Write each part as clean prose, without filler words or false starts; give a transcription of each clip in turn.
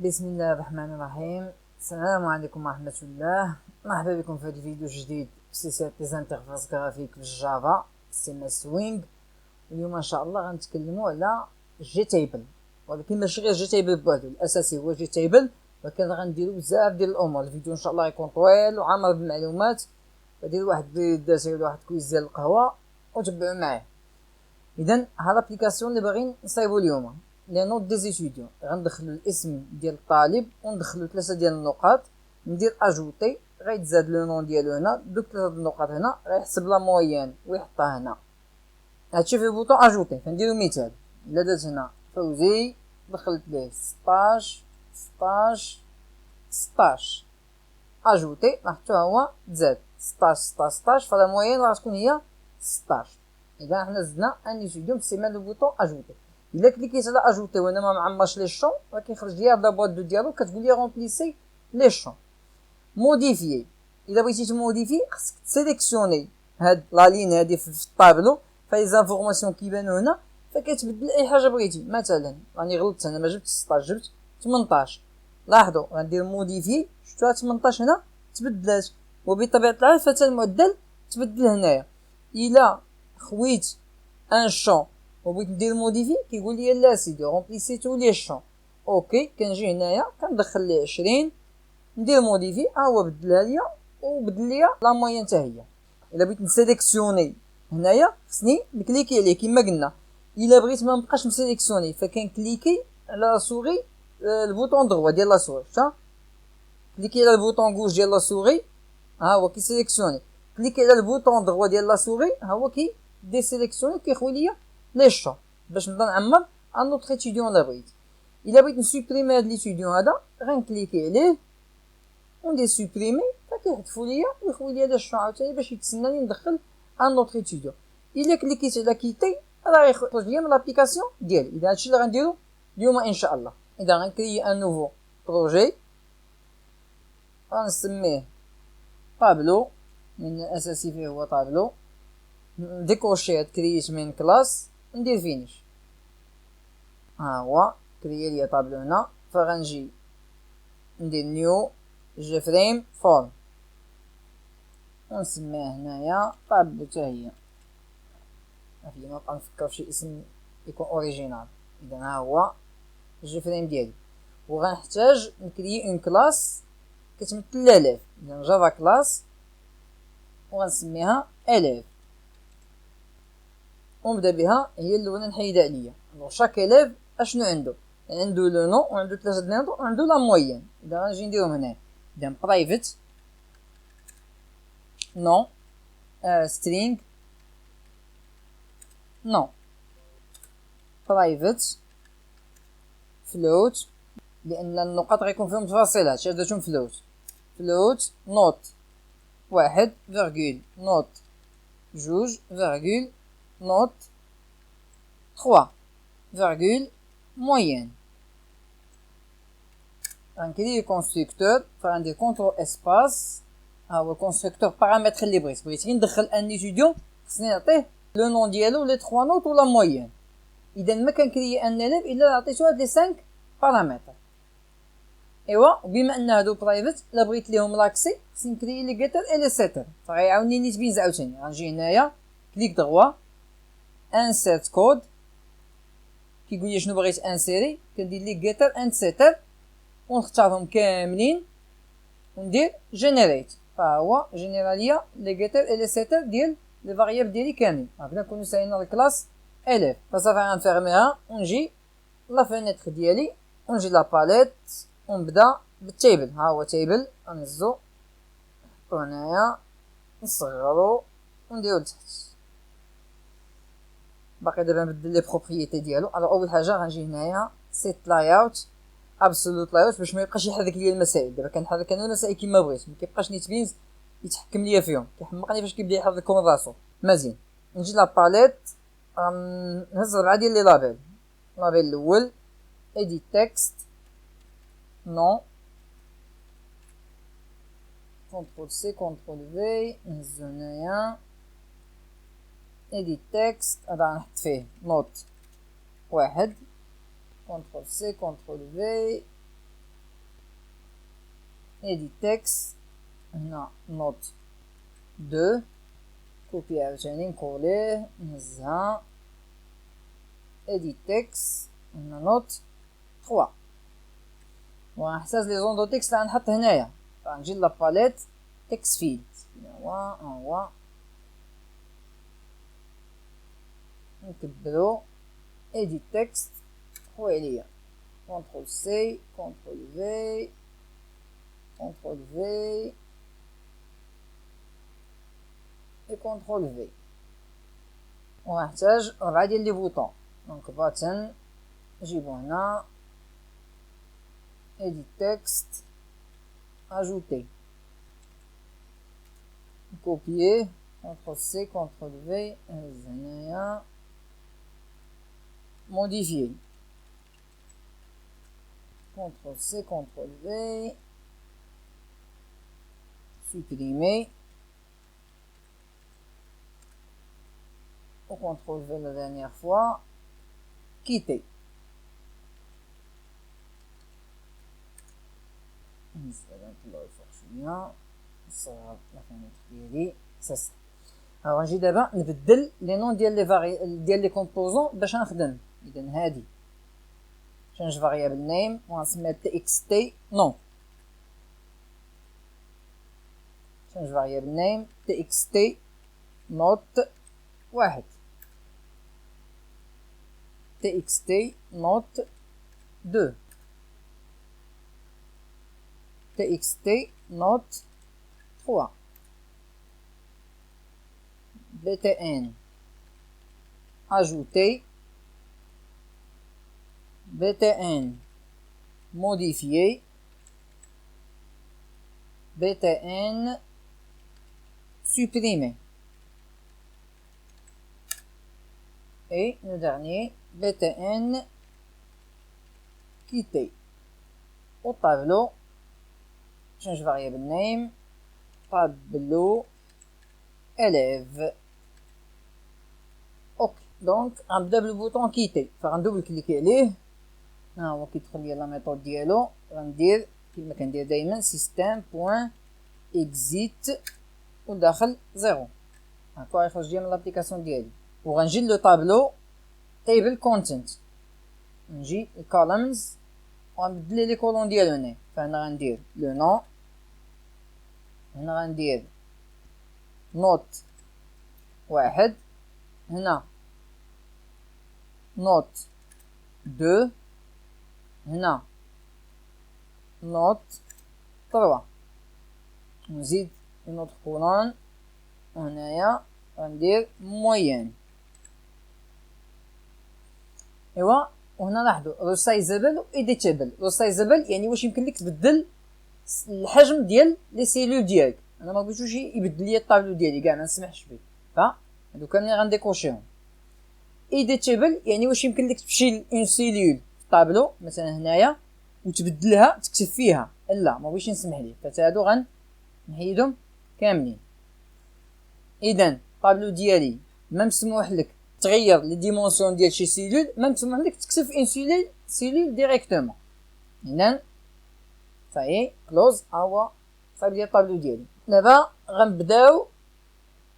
بسم الله الرحمن الرحيم. السلام عليكم ورحمة الله. مرحبا بكم في هذا الفيديو الجديد في سلسلة ديزانترفاس جرافيك بالجافا سيما سوينغ. اليوم ان شاء الله غنتكلموا على جي تيبل، ولكن ماشي غير جي تيبل بوحدو، الاساسي هو جي تيبل، ولكن غنديرو بزاف ديال الامور. الفيديو ان شاء الله يكون طويل وعامر بالمعلومات، فدير واحد الدرس ولا واحد كويز ديال القهوه وتبعوا معاه. اذا ها لابليكاسيون اللي باغيين نصايبو اليوم لي نوت دي زيتيديون، غندخلو الاسم ديال الطالب وندخلو 3 ديال النقاط، ندير اجوتي غيتزاد لو نون ديالو هنا، دوك 3 النقاط هنا غيحسب لا موين ويحطها هنا. هادشي في بوطون اجوتي. فنديرو مثال، الا درت هنا فوزي دخلت ليه 16 اجوتي، لاحظتو هو تزاد 16 فلا موين غتكون هي 16. اذا حنا زدنا ان ايتيديون بسيمان لو بوطون اجوتي. الا كليكيت على اجوتي وانا ما معمرش لي شون، راه كيخرج ليا لا بواط دو ديالو كتقول لي رومبليسي لي شون. موديفيي، الا بغيتي تموديفي خصك تسيليكسيوني هاد لا لين هادي في الطابلو، فاي زانفورماسيون كيبانو هنا، فكتبدل اي حاجه بغيتي. مثلا راني غلطت، انا ما جبت 16 جبت 18. لاحظوا غندير موديفي، شفتوها 18 هنا تبدلات، وبطبيعه الحال فتا المعدل تبدل هنايا. الا خويت ان شون وبغيت ندير موديفي كيقول لي لا سيدي رومبليسي تو لي شون. اوكي، كنجي هنايا كندخل ليه 20 ندير موديفي، هو بدلها ليا وبدل ليا لا موين حتى هي. الا بغيت نسيليكسيوني هنايا خصني نكليكي عليه كما قلنا. الا بغيت ما نبقاش مسيليكسيوني فكنكليكي على لا سوري، البوطون دروا ديال لا سوري، شتا كليكي على البوطون غوش ديال لا سوري ها هو كيسيليكسيوني، كليكي على البوطون دروا ديال لا سوري ها هو كي ديسيليكسيوني كيخوي ليا لي شون باش نبدا نعمر ان اوتر ايتيديون. الا بغيت نسوبريمي هاد ليتيديون هذا غنكليكي عليه وندير سوبريمي، فكيحذفوا ليا ويخوي ليا لي شون عاوتاني باش يتسناني ندخل ان اوتر ايتيديون. الا كليكيت على كيتي راه يخرج ليا من لابليكاسيون ديالي. اذا هادشي اللي غنديرو اليوم ان شاء الله. اذا غنكري ان نوفو بروجي غنسميه طابلو، من الاساسي فيه هو طابلو. ديكوشي هاد كرييت من كلاس، ندير فينيش، ها هو كريي ليا طابلو هنا. فغنجي ندير نيو جي فريم فورم ونسميه هنايا طابلو حتى هي. عافية ما نبقى نفكر فشي اسم يكون اوريجينال. اذا ها هو جي فريم ديالي، وغنحتاج نكري اون كلاس كتمثل الاليف. اذا جافا كلاس وغنسميها اليف ونبدا بها، هي الاولى نحيدها عليا. دونك شاك اليف اشنو عنده لو نو وعنده 3 د نيطر وعنده لا موين. اذا غنجي نديرهم هنا، اذا برايفت نو سترينغ نو برايفت فلوت، لان النقاط غيكون فيهم متفاصلات شادتهم فلوت نوت 1 فيرغول نوت 2 فيرغول نوت 3 فيرغول موين. غنكري كونستركتور، فغندير كونترول اسباس، ها هو الكونستركتور بارامتر اللي بغيت ندخل ان ايتيديون خصني نعطيه لو نون ديالو لي 3 نوت ولا موين. اذا ما كنكري ان اليف الا عطيتو هاد لي 5 بارامتر. ايوا وبما ان هادو برايفت الا بغيت ليهم لاكسي خصني نكري لي جيتر اي لي سيتر، فغيعاوني نيت بينز عاوتاني. غنجي هنايا كليك دروا انسيرت كود، كيقول لي شنو بغيت انسيري، كندير لي جيتر اند سيتر ونختارهم كاملين وندير جينيريت، فهو جينيراليا لي جيتر اي لي سيتر ديال لي فاريابل ديالي كاملين. هكذا نكونو ساينا الكلاس اليف. فصافي غنفيرميها ونجي لا فينيتر ديالي ونجي لا باليت ونبدا بالتيبل. ها هو تيبل غنهزو نحطو هنايا نصغرو ونديرو لتحت. باقي دابا نبدل لي بروبريتي ديالو. اول حاجه غنجي هنايا سيت لاي اوت ابسولوت لاي اوت باش ما يبقاش يحرك ليا المسائل. دابا كنحرك انا المسائل كيما بغيت، ما كيبقاش نيت بينز يتحكم ليا فيهم، كيحمقني فاش كيبدا يحركهم راسو. مزيان نجي لا باليت نهز 4 ديال لي لابيل. لابيل الاول اديت تكست نو، كونترول سي كونترول في نهزو هنايا اديت تكست، هذا غنحط فيه نوت 1 كونترول سي كونترول في edit text هنا نوت 2 كوبي عاوتاني نكوليه نهزها edit text هنا نوت 3 وغنحتاج لي زون دو تكست اللي غنحط هنايا غنجي لاباليت تكست فيلد هو نكبرو edit text خوي عليا كونترول سي كونترول في كونترول في et CTRL V وغنحتاج 4 ديال لي بوطون دونك باتن نجيبو هنا edit text ajouter copier CTRL C CTRL V نهز هنايا modifier CTRL C CTRL V supprimer au CTRL V la dernière fois, quitter. Alors نجي دابا نبدل لي نون ديال لي كومبوزون باش نخدم. اذا هادي change variable name وغنسميها txt non change variable name txt not 1 txt not 2 txt not 3 btn ajouter btn modifier btn supprimer et le dernier btn quitter. Au tableau change variable name tableau élève. Ok, donc غنبدا بالبوطون كيتي فغندوبل كليكي عليه ها هو كيدخل ليا لا ميثود ديالو غندير كيما كندير دائما system point exit وداخل 0 هاكا غيخرج ليا من لابليكاسيون ديالي وغنجي لو طابلو table content نجي الكولمز وغنبدل لي كولون ديالو هنا فهنا غندير لو نون هنا غندير نوت 1 هنا نوت 2 هنا نوت 3 نزيد une autre colonne هنايا غندير moyenne ايوا وهنا لاحظوا ريسايزابل و ايديتابل ريسايزابل يعني واش يمكن لك تبدل الحجم ديال لي سيلول ديالك انا ما بغيتوش يبدل لي الطابلو ديالي كاع ما نسمحش به هادو كاملين غنديكوشيهم ايديتابل يعني واش يمكن لك تمشي لون سيلول في الطابلو مثلا هنايا وتبدلها تكتب فيها لا ما بغيتش نسمح ليه فتا هادو غنحيدهم كاملين اذا الطابلو ديالي ما مسموح لك تغير لي ديمونسيون ديال شي سيلول ما مسموح لك تكتب في ان سيلول ديريكتومون اذا صايي كلوز هو صايب لي الطابلو ديالي دابا غنبداو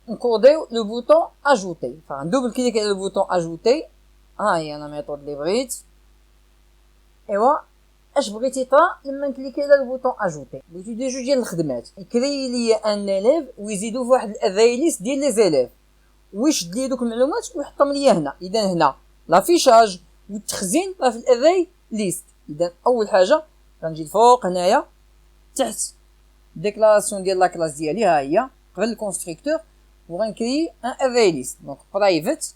نكوديو لو بوطون اجوتي فغندوبل كليك على لو بوطون اجوتي ها هي انا ميثود اللي بغيت ايوا اش بغيتي طرا لما نكليكي على البوطون اجوتي بغيتو دير جوج ديال الخدمات يكري ليا ان اليف ويزيدو في واحد الافايليست ديال لي زيليف ويشد ليا دوك المعلومات ويحطهم ليا هنا اذا هنا لافيشاج والتخزين راه في الافاي ليست اذا اول حاجه غنجي الفوق هنايا تحت ديكلاراسيون ديال لا كلاس ديالي ها هي قبل الكونستركتور وغنكري ان افاي ليست دونك برايفت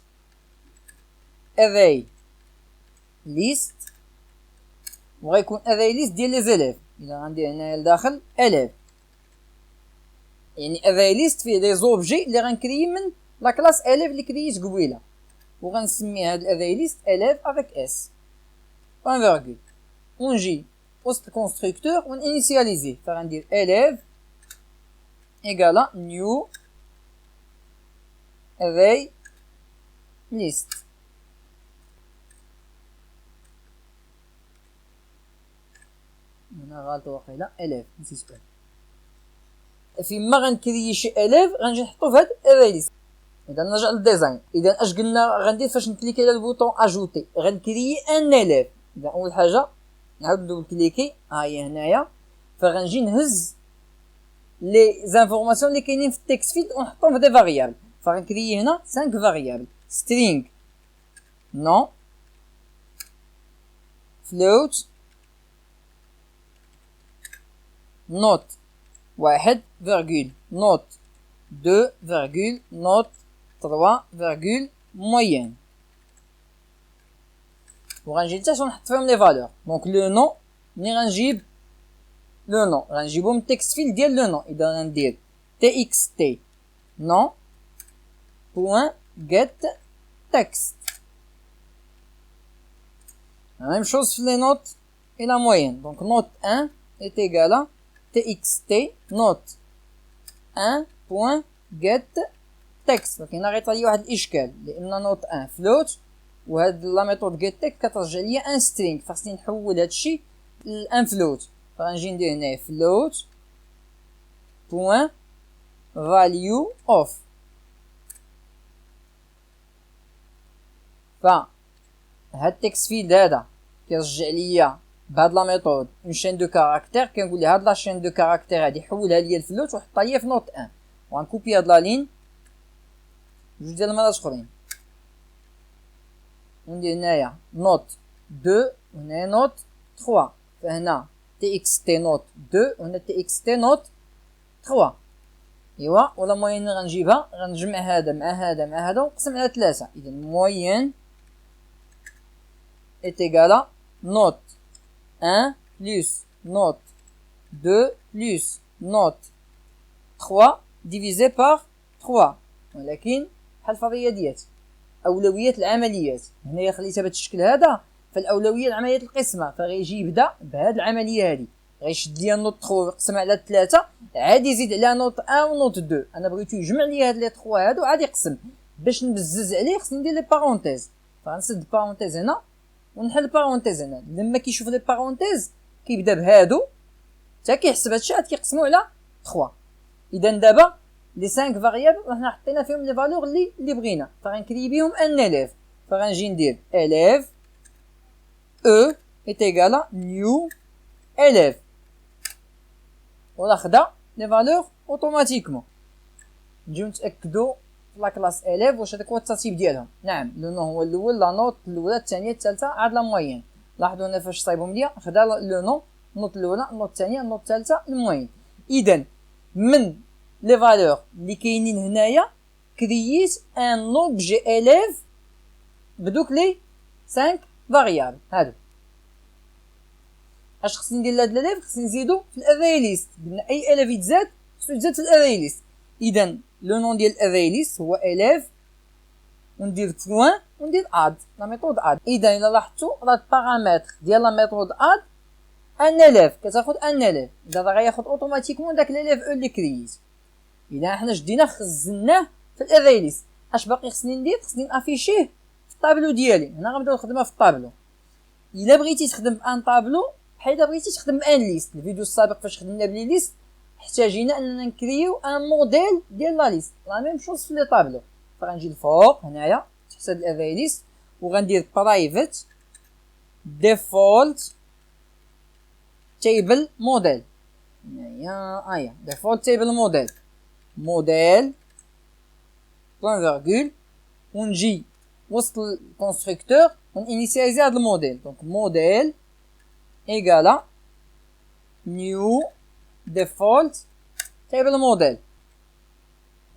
افاي ليست وغيكون افاي ليست ديال لي زيليف الا غندير هنايا لداخل اليف يعني افاي ليست فيه دي زوبجي اللي غنكري من لا كلاس اليف اللي كريت قبيله وغنسمي هاد الافاي ليست اليف افيك اس بوان فيرغول ونجي وسط الكونستركتور ونانيسياليزي فغندير اليف ايكالا نيو افاي ليست هنا غلط واقيلا اليف نسيت فيما غنكريي شي اليف غنجي نحطو في هاد اري ليست. اذا نرجع للديزاين. اذا اش قلنا غندير فاش نكليكي على البوطون اجوتي غنكريي ان اليف. اذا اول حاجه نعاود ندوبل كليكي ها هي هنايا فغنجي نهز لي زانفورماسيون اللي كاينين في التكست فيلد ونحطهم في دي فاريابل. فغنكريي هنا 5 فاريابل string non float note 1 virgule note 2 virgule note 3 virgule moyenne. وغنجي حتى نحط فيهم لي فالور. دونك لو نون ملي غنجيب لو نون غنجيبو من التكست فيلد ديال لو نون. اذا غندير تي اكس تي نون بوين get text. La même chose sur les notes et la moyenne. Donc note 1 est égale à txt note 1 point get text. Donc نعرف لي واحد الاشكال لان نوت 1 float وهاد لا ميثود get text كترجع لي ان string فخصني نحول هادشي لان float. فغنجي ندير هنا float point value of. هاد التكست فيلد هذا كيرجع ليا بهاد لا ميثود اون شين دو كاركتير. كنقول ليه هاد لا شين دو كاركتير هادي حولها ليا الفلوت وحطها ليا في نوت 1. وغنكوبي هاد لا لين جوج ديال المرات اخرين وندير هنايا نوت 2 وهنايا نوت 3. فهنا تي اكس تي نوت 2 وهنا تي اكس تي نوت 3. ايوا ولا موين غنجيبها غنجمع هذا مع هذا مع هذا ونقسم على 3. اذا موين est égal à note 1 plus note 2 plus note 3 divisé par 3. ولكن بحال الفرضيات أولويات العمليات هنايا خليتها بهذا الشكل هذا. فالأولوية لعملية القسمة فغيجي يبدا بهذه العملية هذه غيشد ليا نوت 3 ويقسم على 3 عاد يزيد عليها نوت 1 ونوت 2. أنا بغيتو يجمع لي هاد لي 3 هادو عاد يقسم. باش نبزز عليه خصني ندير لي بارونتيز. فغنسد بارونتيز هنا ونحل بارونتيز هنا. لما كيشوف لي بارونتيز كيبدا بهادو حتى كيحسب هادشي عاد كيقسمو على 3. اذا دابا لي 5 فاريابل حنا حطينا فيهم لي فالور اللي بغينا فغنكري بهم ان اليف. فغنجي ندير اليف او est égal à new élève ولا خدا لي فالور اوتوماتيكمون. نجيو نتاكدوا لا كلاس اليف واش هذاك هو الترتيب ديالهم. نعم لو نون هو الاول لا نوت الاولى الثانيه الثالثه عاد لا موين. لاحظوا هنا فاش صايبهم ليا خدا لو نون النوت الاولى النوت الثانيه النوت الثالثه الموين. اذا من لي فالور اللي كاينين هنايا كرييت ان اوبجي اليف بدوك لي 5 فاريابل هادو. اش خصني ندير لهاد الاليف خصني نزيدو في الاري ليست. قلنا اي اليف يتزاد خصو يتزاد في الاري ليست. اذا لو نون ديال الاري ليست هو اليف وندير بوين وندير اد لا ميثود اد. اذا الا لاحظتوا راه البارامتر ديال لا ميثود اد ان اليف كتاخد ان اليف. اذا راه غياخد اوتوماتيكمون داك الاليف او اللي كرييت. اذا حنا شديناه خزناه في الاري ليست. اش باقي خصني ندير خصني نافيشيه في الطابلو ديالي. هنا غنبداو الخدمه في الطابلو. الا بغيتي تخدم بان طابلو بحال الا بغيتي تخدم بان ليست. الفيديو السابق فاش خدمنا بلي ليست احتاجينا اننا نكريو ان موديل ديال لا ليست. لا ميم شوز في لي طابلو. فغنجي الفوق هنايا تحت هاد الاري ليست وغندير برايفت ديفولت تيبل موديل. هنايا ديفولت تيبل موديل موديل بوين فيرغول ونجي وسط الكونستركتور ونينيسياليزي هاد الموديل. دونك موديل ايكالا نيو ديفولت تيبل موديل.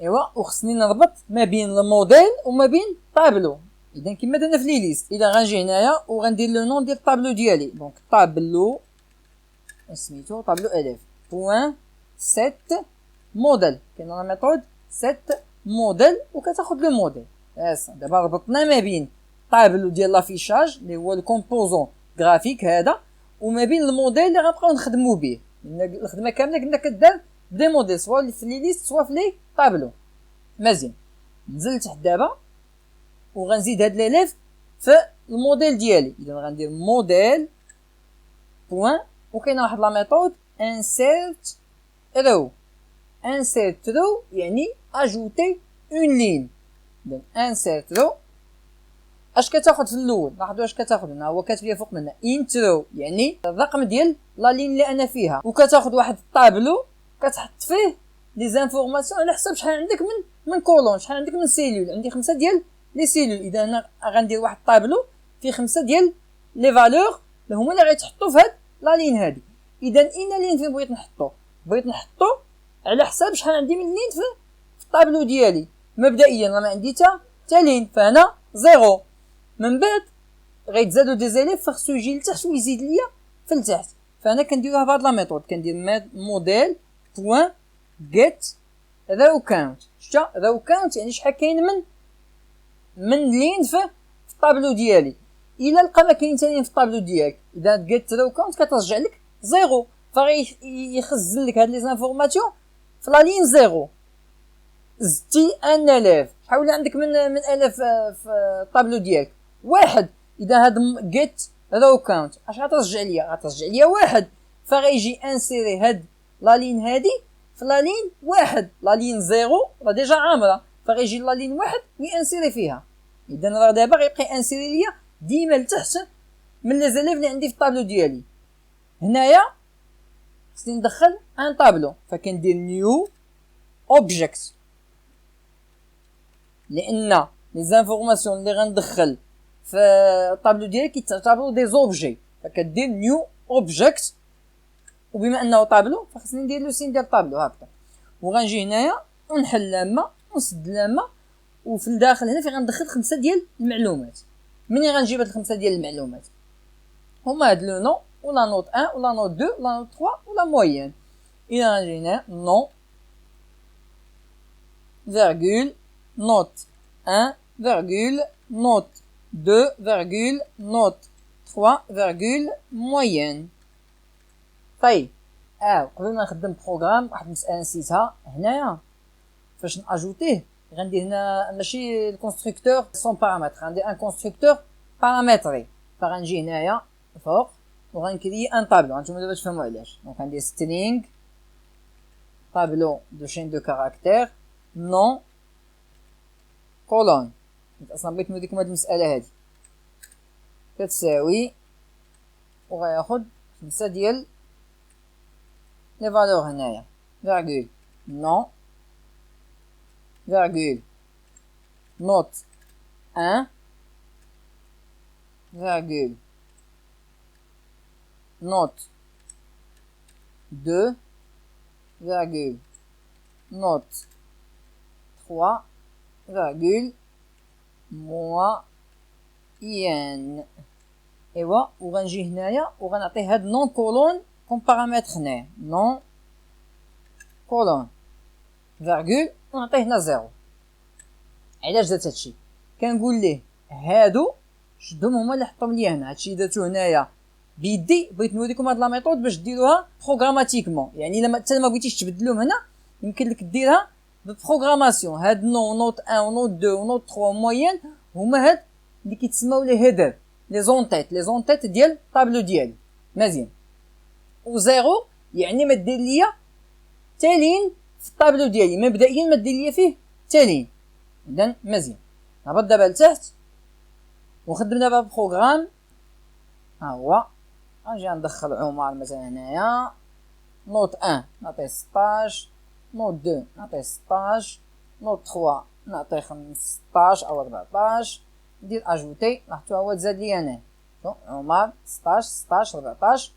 ايوا وخصني نربط ما بين الموديل وما بين طابلو. اذا كما درنا في لي ليست. اذا غنجي هنايا وغندير لو نون ديال الطابلو ديالي. دونك طابلو سميتو طابلو اليف بوين سيت موديل. كاين لا ميثود سيت موديل وكتاخد لو موديل. دابا ربطنا ما بين طابلو ديال لافيشاج اللي هو الكومبوزون غرافيك هذا وما بين الموديل اللي غنبقاو نخدمو به. الخدمه كامله قلنا كدار بدي موديل سواء في لي ليست سواء في لي طابلو. مزيان نزل تحت دابا وغنزيد هاد ليليف في الموديل ديالي. اذا غندير موديل بوين وكاينه واحد لا ميثود انسيرت رو. انسيرت رو يعني اجوتي اون لين. دونك انسيرت رو اش كتاخد في الاول؟ لاحظوا اش كتاخد هنا، هو كاتب لي فوق منها انترو يعني الرقم ديال لا لين اللي انا فيها، وكتاخد واحد الطابلو كتحط فيه لي زانفورماسيون على حسب شحال عندك من كولون، شحال عندك من سيلول. عندي 5 ديال لي سيلول، اذا انا غندير واحد الطابلو فيه 5 ديال لي فالور اللي هما اللي غيتحطوا في هاد لا لين هادي. اذا اين لين فين بغيت نحطو على حساب شحال عندي من لين في الطابلو ديالي. مبدئيا راه ما عندي حتى لين، فانا زيرو. من بعد غيتزادوا دي زيليف خصو يجي لتحت ويزيد ليا في التحت، فانا كنديروها بهاد لا ميثود. كندير موديل بوين جيت رو كاونت. شتا رو كاونت يعني شحال كاين من لين في الطابلو ديالي. الا لقى ما كاين حتى لين في الطابلو ديالك، اذا جيت رو كاونت كترجع لك زيرو، فغيخزن لك هاد لي زانفورماسيون في لا لين زيرو. زدتي ان الف، شحال ولا عندك من الف في الطابلو ديالك؟ واحد. اذا هاد جيت رو كاونت اش غترجع ليا واحد، فغيجي انسيري هاد لا لين هادي في لا لين واحد. لا لين زيرو راه ديجا عامره، فغيجي لا لين واحد وينسيري فيها. اذا راه دابا غيبقى انسيري ليا ديما لتحت من لي زيليف اللي عندي في الطابلو ديالي. هنايا خصني ندخل ان طابلو، فكندير نيو اوبجيكت، لان لي زانفورماسيون اللي غندخل في الطابلو ديالي كيتعتبروا دي زوبجي، فكدير نيو اوبجيكت. وبما انه طابلو فخصني ندير لو سين ديال طابلو هكذا، وغنجي هنايا ونحل لامه ونسد لامه، وفي الداخل هنا فين غندخل 5 ديال المعلومات. منين غنجيب هاد 5 ديال المعلومات؟ هما هاد لو نو ولا نوت 1 ولا نوت 2 ولا نوت 3 ولا موين. الى غنجي هنا نو فيرغول نوت 1 فيرغول نوت 2 فيرغول نوت 3 فيرغول موين. طيب قبل ما نخدم بروغرام واحد المساله نسيتها هنايا فاش ناجوتيه. غندير هنا ماشي الكونستركتور سون بارامتر، غندير ان كونستركتور بارامتري. فغنجي هنايا فوق وغنكري ان طابلو. هانتوما دابا تفهموا علاش. دونك غندير سترينغ طابلو دو شين دو كاركتير نون كولون. اصلا بغيت نوريكم هاد المساله هادي كتساوي، وغياخد 5 ديال لي فالور هنايا فيرغول نون فيرغول نوت 1 فيرغول نوت 2 فيرغول نوت 3 فيرغول موين. ايوا وغنجي هنايا وغنعطي هاد نون كولون كوم بارامتر هنايا نون كولون فيرغول ونعطيه هنا زيرو. علاش درت هادشي؟ كنقول ليه هادو شدهم هما اللي حطهم ليا هنا. هادشي درتو هنايا بيدي، بغيت نوريكم هاد لا ميثود باش ديروها بروغراماتيكمون. يعني لما حتى ما بغيتيش تبدلهم هنا يمكن لك ديرها بالبروغراماسيون. هاد نو نوت 1 ونوت 2 ونوت 3 موين هما هاد اللي كيتسماو لي هيدر، لي زونتيت ديال الطابلو ديالي. مزيان. وزيرو يعني ما دير ليا تالين في الطابلو ديالي، مبدئيا ما دير ليا فيه تالين. اذا مزيان. نهبط دابا لتحت ونخدم دابا بروغرام. ها هو غنجي ندخل عمر مثلا هنايا نوت 1 نعطيه 16 نوت 2 نعطيه 16 نوت 3 نعطيه 15 او 14. ندير اجوتي. لاحظتوا هو تزاد لي هنا عمر 16 16 14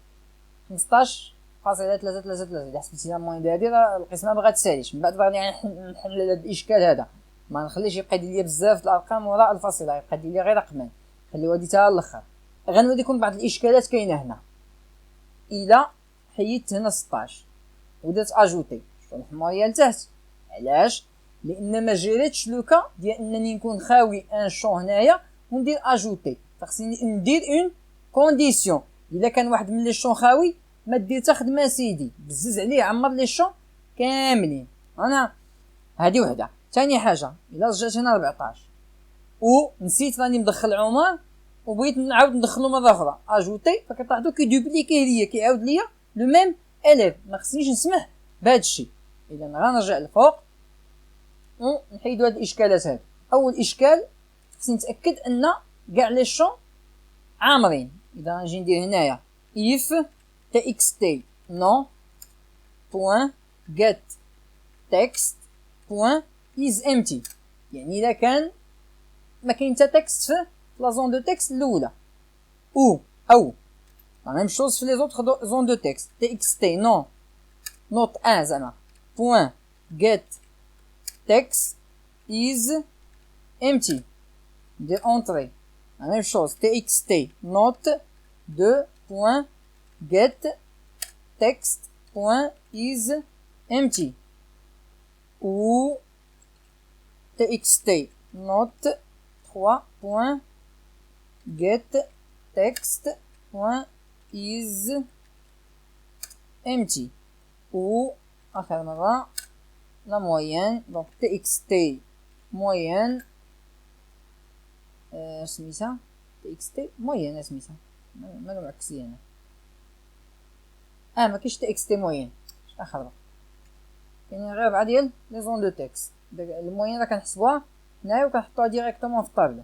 15 فاصلة 333. الا حسبتي لها الموين هادي راه القسمه ما غاتساليش. من بعد بغينا نحل هذا الاشكال هذا، ما نخليش يبقى يدير لي بزاف الارقام وراء الفاصله، يبقى يدير لي غير رقمين. خليو هادي حتى الاخر. غنوريكم بعض الاشكالات كاينه هنا. الى حيدت هنا 16 ودرت اجوتي، شوف الحماريه لتحت. علاش؟ لان ما جريتش لوكا ديال انني نكون خاوي ان شون هنايا وندير اجوتي. فخصني ندير اون كونديسيون. الا كان واحد من لي شون خاوي ما دير حتى خدمه سيدي، بزز عليه عمر لي شون كاملين. انا هذه وحده. ثاني حاجه الا رجعت هنا 14 ونسيت راني مدخل عمر وبغيت نعاود ندخلو مره اخرى اجوتي، فكتلاحظوا كيدوبليكي ليا، كيعاود ليا لو ميم اليف، ما خصنيش نسمح بهذا الشيء. اذا غنرجع للفوق ونحيدو هاد الاشكالات هادو. اول اشكال خصني نتاكد ان كاع لي شون عامرين. اذا غنجي ندير هنايا if txt non point get text point is empty، يعني اذا كان ما كاين حتى تكست في لا زون دو تكست الاولى، او لا ميم شوز في لي زوطخ زون دو تكست. txt non نوت ان زعما point get text is empty، ندير اونطري la même chose txt note 2 point get text point is empty ou txt note 3 point get text point is empty ou آخر مرة la moyenne donc txt moyenne سميتها txt moyenne سميتها مالو معكسية انا ما كاينش txt moyenne آخر مرة كاينين غير 4 ديال لي زون دو تكست. الموين راه كنحسبوها هنايا وكنحطوها ديريكتومون في الطابلة.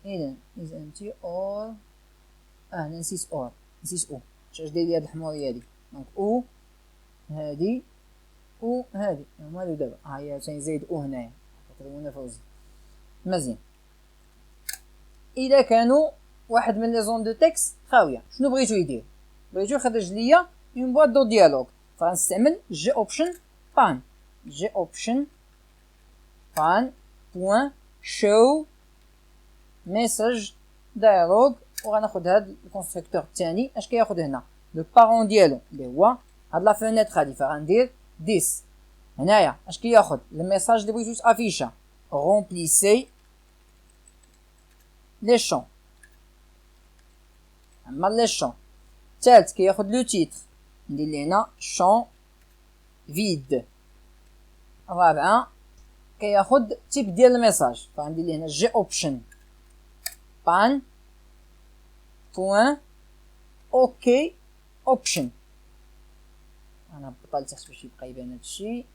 اذا is empty or انا نسيت او شاش داير لي هاد الحمورية هادي دونك او هادي او هادي مالو دابا هي عاوتاني زايد او هنايا كتبونا فوزي مزيان. اذا كانوا واحد من لي زون دو تكست خاويه شنو بغيتو يدير؟ بغيتو يخرج ليا اون بواط دو ديالوج، فغنستعمل جي اوبشن بان بوين شو ميساج ديالوج، وغناخد هاد الكونستركتور الثاني اش كياخد هنا لو بارون ديالو اللي هو هاد لا فينيتر هادي، فغندير 10 هنايا اش كياخد الميساج اللي بغيتو تافيشا رومبليسي لي شون، اما لي شون الثالث كياخد لو تيتر ندير لي هنا شون فيد، الرابعه كياخد تيب ديال الميساج فغندير لي هنا جي اوبشن بان بوين اوكي اوبشن. انا بطلت تحت باش يبقى يبان هادشي.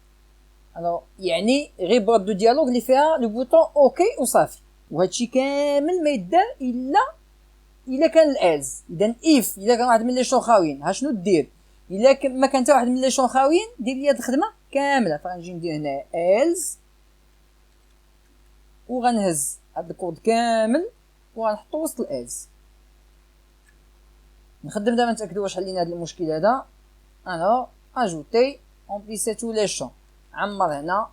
الو يعني غير بواط دو ديالوج اللي فيها لو بوطون اوكي وصافي، وهادشي كامل ما يدار الا كان الالز. اذا اف الا كان واحد من لي شون خاويين ها شنو دير؟ الا ما كان حتى واحد من لي شون خاويين دير لي هاد الخدمه كامله، فغنجي ندير هنا الز وغنهز هاد الكود كامل وغنحطو وسط الالز. نخدم دابا نتاكدوا واش حلينا هاد المشكل هذا. الو اجوتي امبليسي تو لي شون، عمر هنا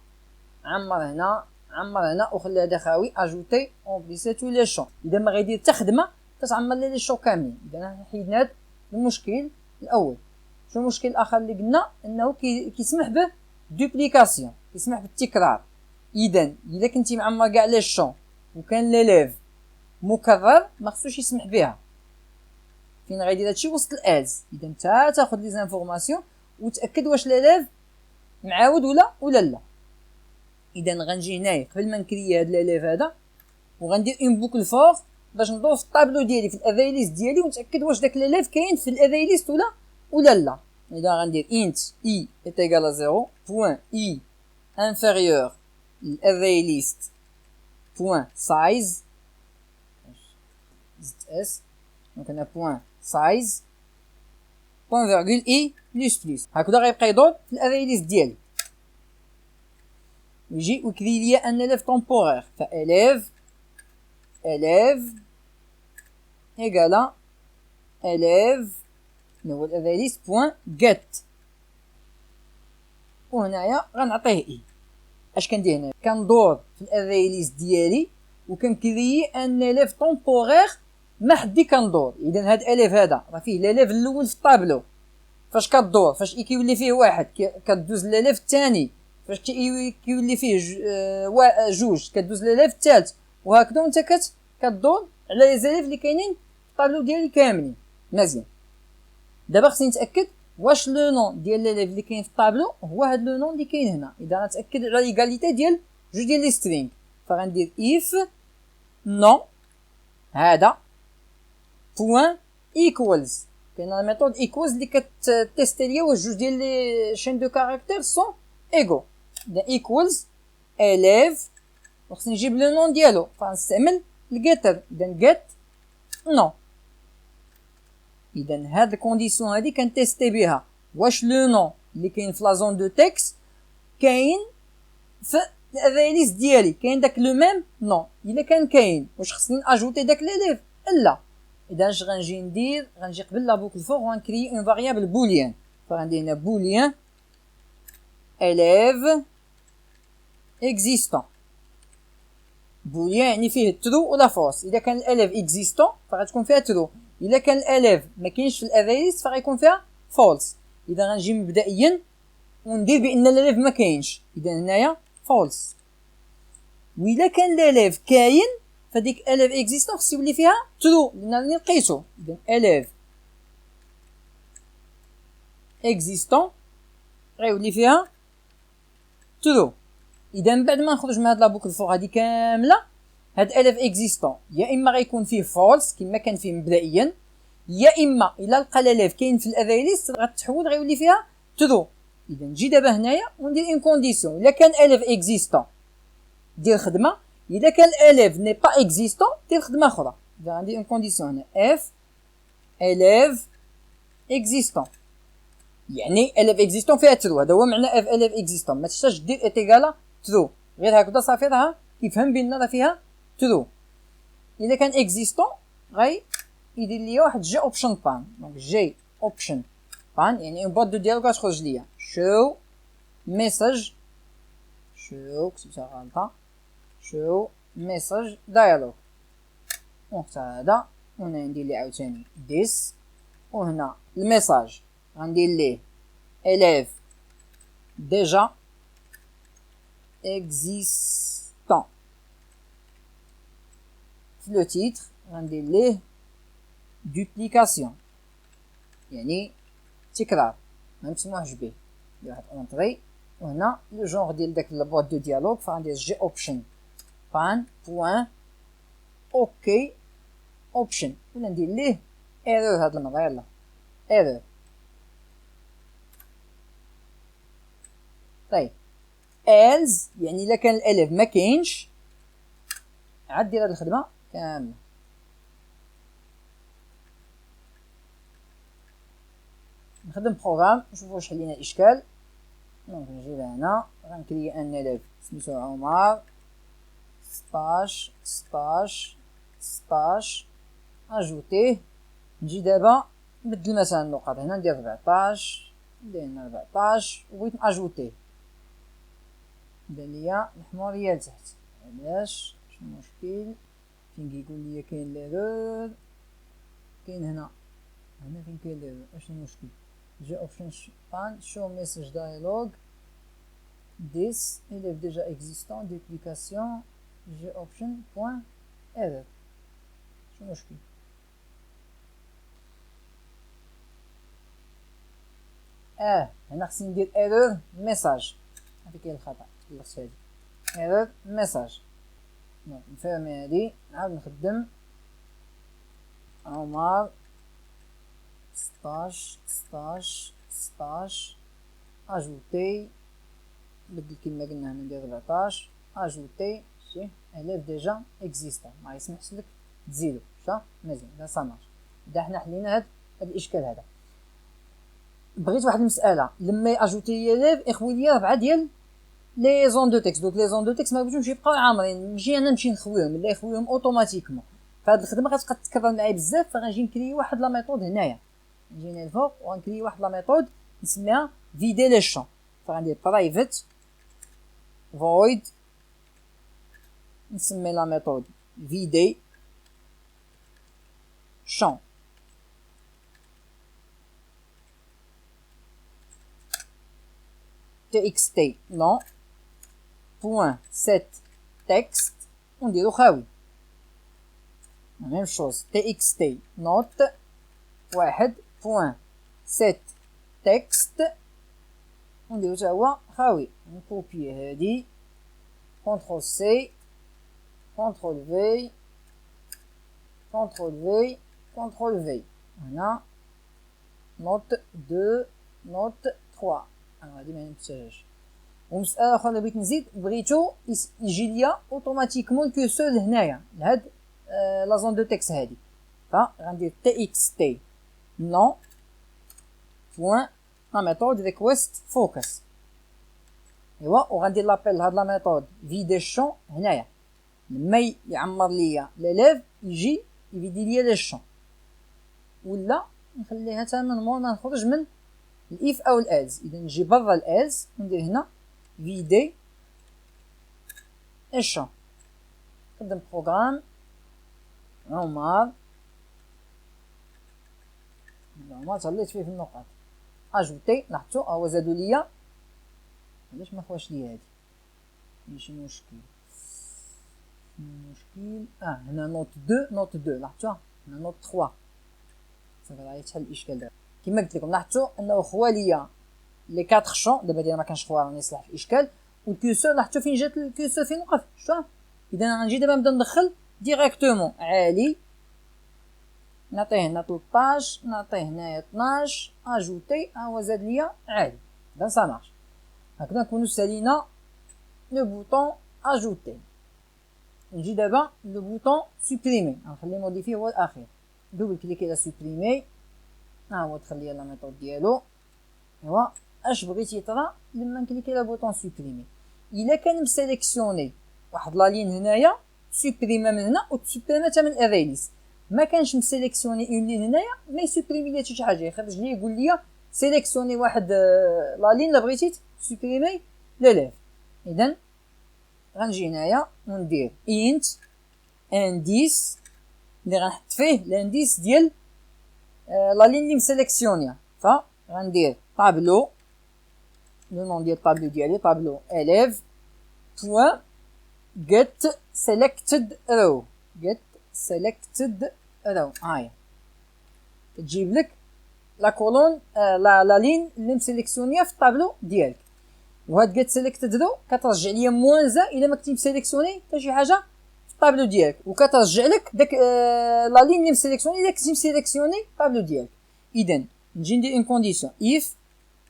وخلي هذا خاوي. اجوتي امبليسي تو لي شون، اذا ما غيدير حتى خدمه تتعمر لي لي شون كاملين. اذا حيدنا هاد المشكل الاول. شنو المشكل الاخر اللي قلنا؟ انه كيسمح به دوبليكاسيون، كيسمح بالتكرار. اذا الا كنتي معمر كاع لي شون وكان ليليف مكرر ما خصوش يسمح بها. فين غيدير هادشي؟ وسط الالز. اذا نتا تاخذ لي زانفورماسيون وتاكد واش ليليف معاود ولا لا. اذا غنجي هنايا قبل ما نكري هاد ليليف هذا وغندير اون بوكل فور باش ندور في الطابلو ديالي في الافاي ليست ديالي ونتاكد واش داك ليليف كاين في الافاي ليست ولا لا. اذا غندير int i est égal à 0 point i inférieur l'array list point size s دونك هنا point size point virgule i plus هكذا غيبقى يدور في الاري ليست ديالي. ويجي ويكري لي ان اليف temporaire فاليف égale élève هو الاري ليست بوين get، وهنايا غنعطيه اي. اش كندير هنا؟ كندور في الاري ليست ديالي وكنكري ان اليف temporaire ما حدي كندور. اذا هاد اليف هذا راه فيه الاليف الاول في الطابلو، فاش كدور فاش كيولي فيه واحد كدوز الاليف الثاني، فاش كيولي فيه جوج كدوز الاليف الثالث، وهكذا وانت كدور على لي زاليف اللي كاينين في الطابلو ديالي كاملين. مزيان. دابا خصني نتاكد واش لو نون ديال الاليف اللي كاين في الطابلو هو هاد لو نون اللي كاين هنا. اذا غنتاكد على ليغاليتي ديال جوج ديال لي سترينغ فغندير if نون هذا بوين equals كاين لا ميثود ايكوالز اللي كتيستي ليا واش جوج ديال لي شين دو كاركتير سون ايغو. اذا ايكوالز اليف وخصني نجيب لو نون ديالو فغنستعمل الجيتر. اذا جيت نو. اذا هاد الكونديسيون هادي كنتيستي بها واش لو نون اللي كاين في لا زون دو تكست كاين في الاريليس ديالي، كاين داك لو ميم نو. الا كان كاين واش خصني اجوتي داك ليليف؟ لا. اذا اش غنجي ندير؟ غنجي قبل لا بوكل فور وغنكري اون فاريابل بوليان. فغندير هنا بوليان élève existant. بوليان يعني فيه ترو ولا فورس. اذا كان الاليف اكزيستون فغتكون فيها ترو، الا كان الاليف ما كاينش في الاريليس فغيكون فيها فولس. اذا غنجي مبدئيا وندير بان الاليف ما كاينش، اذا هنايا فولس. وإلا كان الاليف كاين فديك اليف اكزيستون خص يولي فيها ترو لان راني لقيتو. اذا اليف اكزيستون غيولي فيها ترو. اذا من بعد ما نخرج من هاد لا بوكل فور هادي كامله، هاد اليف اكزيستون يا اما غيكون فيه فولس كما كان فيه مبدئيا، يا اما الا لقى الاليف كاين في الاريليست غتحول غيولي فيها ترو. اذا نجي دابا هنايا وندير اون كونديسيون. الا كان اليف اكزيستون دير خدمه، الا كان اليف ني با اكزيستون دير خدمه اخرى. اذا غندير اون كونديسيون هنا اف اليف اكزيستون يعني اليف اكزيستون فيها ترو. هذا هو معنى اف اليف اكزيستون. ما تنساش دير ايتيغالا ترو، غير هكذا صافي راه كيفهم بان راه فيها ترو. اذا كان اكزيستون غاي يدير ليا واحد جي اوبشن بان. دونك جي اوبشن بان يعني اون بوط دو ديالوغ غتخرج ليا شو ميساج شو كتبتها غلطه شو ميساج دايالوغ. ونختار هذا وهنا ندير ليه عاوتاني ديس، وهنا الميساج غندير ليه élève déjà existant. في لو تيتر غندير ليه duplication يعني تكرار ما مسموحش به. ندير واحد اونطري وهنا لو جونغ ديال داك البوط دو ديالوغ فغندير جي اوبشن بان بوين اوكي اوبشن ولا ندير ليه ايرور. هاد المره يلا ايرور. طيب else يعني الا كان الالف ما كاينش عاد دير هاد الخدمه كامله. نخدم بروغرام نشوفو واش حلينا الاشكال. دونك نجي لهنا غنكري ان الف سميتو عمر 16 16 16 اجوتيه. نجي دابا نبدل مثلا النقط هنا ندير 14 ندير هنا 14 وبغيت ناجوتيه بان ليا الحموريه لتحت. علاش شنو المشكل؟ فين كيقول لي كاين ليرور كاين هنا فين كاين ليرور. اشنو المشكل؟ جي اوبشن بان شو ميساج دايلوغ this élève déjà existant duplication g option point error. شنو المشكل؟ هنا خصني ندير error message. هادي كاين الخطا خلصت هادي error message. دونك نفيرمي هادي نعاود نخدم عمر 16 16 16 اجوتي بدل كيما قلنا هنا ندير 14 اجوتي شي اليف ديجا اكزيستون ما يسمحش لك تزيدو شا مزيان. لا سامارش. اذا حنا حلينا هاد الاشكال هذا. بغيت واحد المساله لما اجوتي اليف اخوي ليا 4 ديال لي زون دو تكست. دوك لي زون دو تكست ما بغيتهمش يبقاو عامرين نجي انا نمشي نخويهم لا يخويهم اوتوماتيكمون. فهاد الخدمه غتبقى تتكرر معايا بزاف فغنجي نكري واحد لا ميثود هنايا. نجي هنا الفوق وغنكري واحد لا ميثود نسميها فيدي لي شون. فغندير برايفت void نسمي لا ميثود فيدي شون. txt non point set text ونديرو خاوي. ميم شوز txt not واحد point set text ونديرو تا هو خاوي. نكوبي هادي كونترول سي كونترول في كونترول في كونترول في هنا نوت 2 نوت 3. انا غادي ما ننساهاش. ومساله اخرى اللي بغيت نزيد بغيتو يجي ليا اوتوماتيكمون الكورسور لهنايا لهاد لا زون دو تكست هادي. فغندير تي اكس تي نون بوين لا ميثود ريكويست فوكس. ايوا وغندير لابيل لهاد لا ميثود فيدي الشون هنايا لما يعمر ليا ليليف يجي يفيدي ليا لي الشون، ولا نخليها حتى من مور ما نخرج من الاف او الالز. اذا نجي برا الالز وندير هنا فيدي الشون. نخدم بروغرام نورمال تهليت فيه في النقاط اجوتي. لاحظتو هو زادو ليا. علاش ما خواش ليا هادي؟ ماشي مشكل هنا نوت 2 نوت 2 لاحظتو هنا نوت 3 صافي راه يتحل الاشكال دابا. كما قلت لكم لاحظتو انه خوا ليا لي 4 شون. دابا ديال ما كانش خوا راني نصلح في الاشكال. والكورسور لاحظتو فين جات الكورسور فين وقف شفتوها. اذا غنجي دابا نبدا ندخل ديريكتومون عالي نعطيه هنا 13 نعطيه هنايا 12 اجوتي هو زاد ليا عالي. اذا سا مارش. هكذا نكونو سالينا لو بوطون اجوتي. نجي دابا لو بوطون سوبريمي غنخليه موديفي هو الاخير. دوبل كليكي على سوبريمي ها هو دخل ليا لا ميثود ديالو. ايوا اش بغيتي طرا لما نكليكي على بوطون سوبريمي. الا كان مسيليكسيوني واحد لا لين هنايا سوبريمي من هنا وتسوبريمي حتى من الاريليس. ما كانش مسيليكسيوني اون لين هنايا ما يسوبريمي ليا حتى شي حاجه. يخرج ليا يقول ليا سيليكسيوني واحد لا لين لا بغيتي سوبريمي ليليف. اذا غنجي هنايا وندير انت انديس اللي غنحط فيه الانديس ديال لا لين اللي مسيليكسيونيا. فغندير طابلو لو نون ديال الطابلو ديالي طابلو اليف بوين get selected row get selected row. هاهي تجيب لك لا كولون لا لين اللي مسيليكسيونيا في الطابلو ديالك. وهاد get selected row كترجع ليا موان زا الا ما كنتي مسيليكسيوني حتى شي حاجه في الطابلو ديالك، وكترجع لك داك لا لين اللي مسيليكسيوني الا كنتي مسيليكسيوني الطابلو ديالك. اذا نجي ندير اون كونديسيون if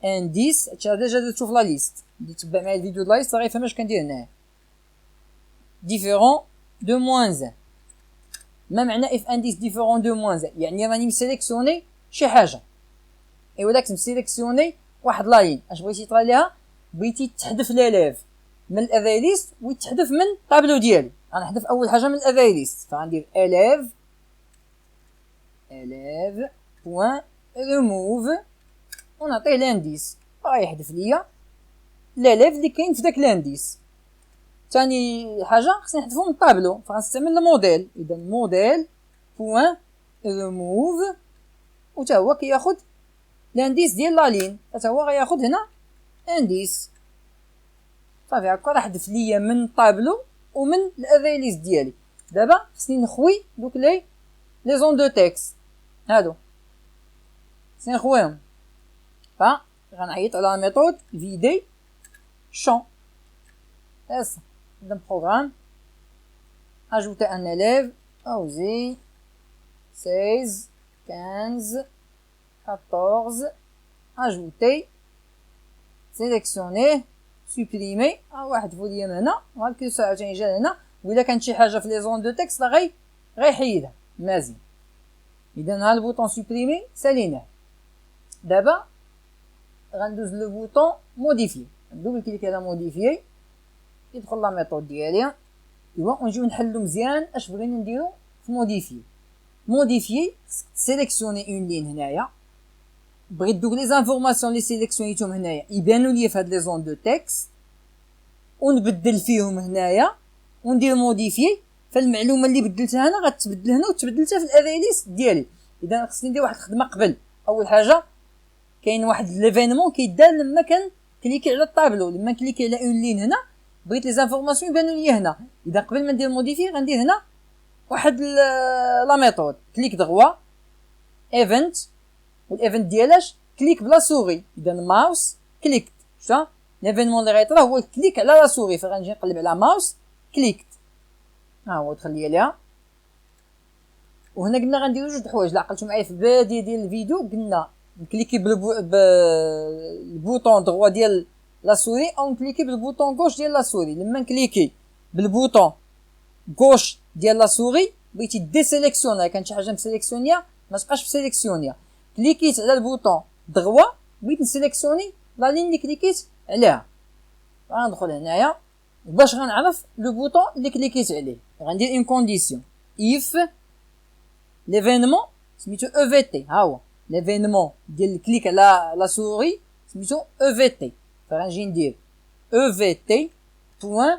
indice هادشي ديجا درتو في لا ليست. اللي تبع معايا الفيديو د لا ليست غيفهم اش كندير هنايا. différent de moins 1. ما معنى if indice différent de moins 1؟ يعني راني مسيليكسيوني شي حاجه ايوا داك مسيليكسيوني واحد لا لين. اش بغيتي يطرا ليها؟ بغيتي تحذف ليليف من الافاي ليست ويتحذف من الطابلو ديالي. غنحذف اول حاجه من الافاي ليست. فغندير اليف بوين ريموف ونعطيه لانديس غيحذف ليا ليليف اللي كاين في داك لانديس. ثاني حاجه خصني نحذفو من الطابلو فغنستعمل الموديل. اذا موديل بوين ريموف وتا هو كياخذ لانديس ديال لا لين. حتى هو غياخذ هنا انديس. صافي هكا راه حذف ليا من الطابلو ومن الافاي ليست ديالي. دابا خصني نخوي دوك لي زون دو تكست هادو خصني نخويهم. غنعيط على ميثود فيدي شون. اس نخدم بروغرام اجوتي ان اليف اوزي 16 15 14 اجوتي سيليكسيونيه سوبريمي واحد فوليوم هنا وهالكيسو عاوتاني جا هنا. وإلا كانت شي حاجه في لي زون دو تكست غيحيدها مزيان. اذا ها البوطون سوبريمي ساليناه. دابا غندوز لو بوطون موديفي. ندوبل كليكي على موديفي يدخل لا ميثود ديالي. ايوا ونجيو نحلو مزيان اش بغينا نديرو في موديفي سيليكسيوني اون لين هنايا. بغيت دوك لي زانفورماسيون لي سيليكسيونيتهم هنايا يبانو ليا في هاد لي زون دو تكست ونبدل فيهم هنايا وندير موديفي. فالمعلومه اللي بدلتها هنا غتبدل هنا وتبدلتها في الافاي ليست ديالي. اذا خصني ندير واحد الخدمه قبل. اول حاجه كاين واحد ليفينمون كيدار لما كان كليكي على الطابلو. لما كليكي على اون لين هنا بغيت لي زانفورماسيون يبانو ليا هنا. اذا قبل ما ندير موديفي غندير هنا واحد لا ميثود كليك دغوا ايفنت والايفنت ديالاش كليك بلا سوري. اذا ماوس كليكت شتا ليفينمون اللي غيطرا هو كليك على لا سوري. فغنجي نقلب على ماوس كليكت ها هو دخل ليا ليها. وهنا قلنا غنديرو جوج حوايج. لا عقلتو معايا في البدايه ديال الفيديو قلنا نكليكي بالبوطون droit ديال لا سوري او نكليكي بالبوطون غوش ديال لا سوري. لما نكليكي بالبوطون غوش ديال لا سوري بغيتي ديسيليكسيوني، كانت شي حاجه مسيليكسيونيا ما تبقاش مسيليكسيونيا، كليكيت على البوطون دغوا بغيت نسيليكسيوني لا لين اللي كليكيت عليها. غندخل هنايا باش غنعرف لو بوطون اللي كليكيت عليه. غندير اون كونديسيون if ليفينمون سميتو او في تي. ها هو ليفينمون ديال الكليك على لا سوري سميتو او في تي. فغنجي ندير او في تي بوين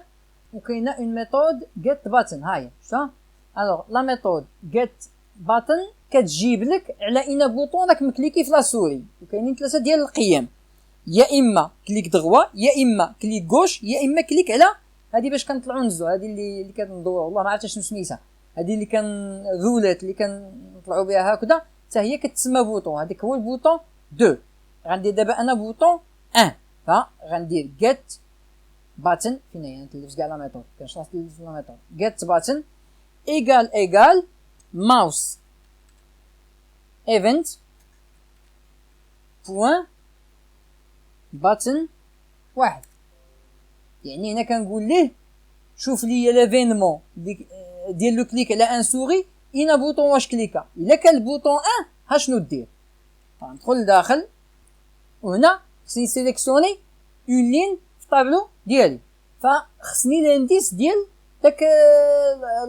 وكاينه اون ميثود get button. هاهي شفتها. الوغ لا ميثود get button كتجيب لك على ان بوطون راك مكليكي في لا سوري، وكاينين ثلاثه ديال القيم، يا اما كليك دغوا، يا اما كليك غوش، يا اما كليك على هذه باش كنطلعوا نزو. هذه اللي كندور والله ما عرفتش شنو سميتها، هذه اللي كنذولات اللي كنطلعوا بها هكذا حتى هي كتسمى بوطون. هذاك هو البوطون 2. غندير دابا انا بوطون 1. فغندير get button فين هي نتلف كاع لا ميثود كنشرح تلف لا ميثود get button ايكال mouse event بوين button 1. يعني هنا كنقول ليه شوف لي ليفينمون ديال لو كليك على ان سوري اين بوطون واش كليكا. الا كان البوطون 1 ها شنو دير؟ غندخل لداخل وهنا خصني سيليكسيوني اون لين في الطابلو ديالي، فخصني لانديس ديال داك